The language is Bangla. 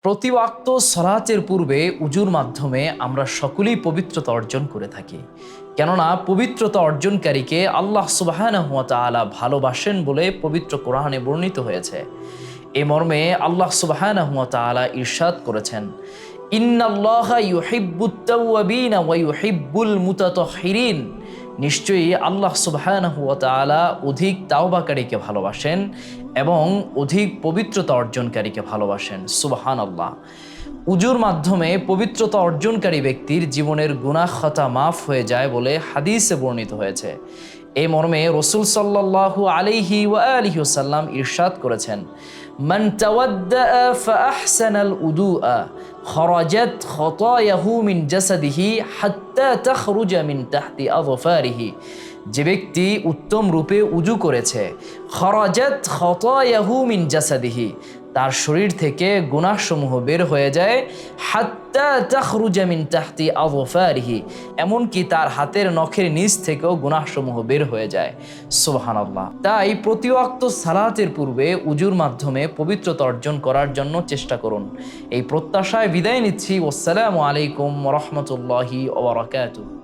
প্রতি ওয়াক্ত সালাতের পূর্বে উজুর মাধ্যমে আমরা সকলেই পবিত্রতা অর্জন করে থাকি। কেননা পবিত্রতা অর্জনকারীকে আল্লাহ সুবহানাহু ওয়া তাআলা ভালোবাসেন বলে পবিত্র কোরআনে বর্ণিত হয়েছে। এ মর্মে আল্লাহ সুবহানাহু ওয়া তাআলা ইরশাদ করেছেন, ইন্নাল্লাহা ইউহিব্বুত তাওয়াবিন ওয়া ইউহিব্বুল মুতাতাহহিরিন। নিশ্চয়ই আল্লাহ সুবহানাহু ওয়া তাআলা অধিক তাওবাকারীকে ভালোবাসেন এবং অধিক পবিত্রতা অর্জনকারীকে ভালোবাসেন। সুবহানাল্লাহ। উজুর মাধ্যমে পবিত্রতা অর্জনকারী ব্যক্তির জীবনের গুনাহ খাতা মাফ হয়ে যায় বলে হাদিসে বর্ণিত হয়েছে। এই মর্মে রাসূল সাল্লাল্লাহু আলাইহি ওয়া আলিহি ওয়াসাল্লাম ইরশাদ করেছেন, মান তাওয়াদ্দা ফাআহসানাল উদুআ খরাজাত খতায়াহু মিন জাসাদিহি হাত্তা তাখরুজা মিন তাহতি আযফারিহি। যে ব্যক্তি উত্তম রূপে উজু করেছে, খরাজাত খতায়াহু মিন জাসাদিহি, তার শরীর থেকে গুনাহসমূহ বের হয়ে যায়, হাত্তা তাখরুজা মিন তাহতি আযফারিহি, এমনকি তার হাতের নখের নিচ থেকেও গুনাহসমূহ বের হয়ে যায়। সুবহানাল্লাহ। তাই প্রতি ওয়াক্ত সালাতের পূর্বে উজুর মাধ্যমে পবিত্রতা অর্জন করার জন্য চেষ্টা করুন। এই প্রত্যাশায় বিদায় নিচ্ছি। আসসালামু আলাইকুম ওয়া রাহমাতুল্লাহি ওয়া বারাকাতুহু।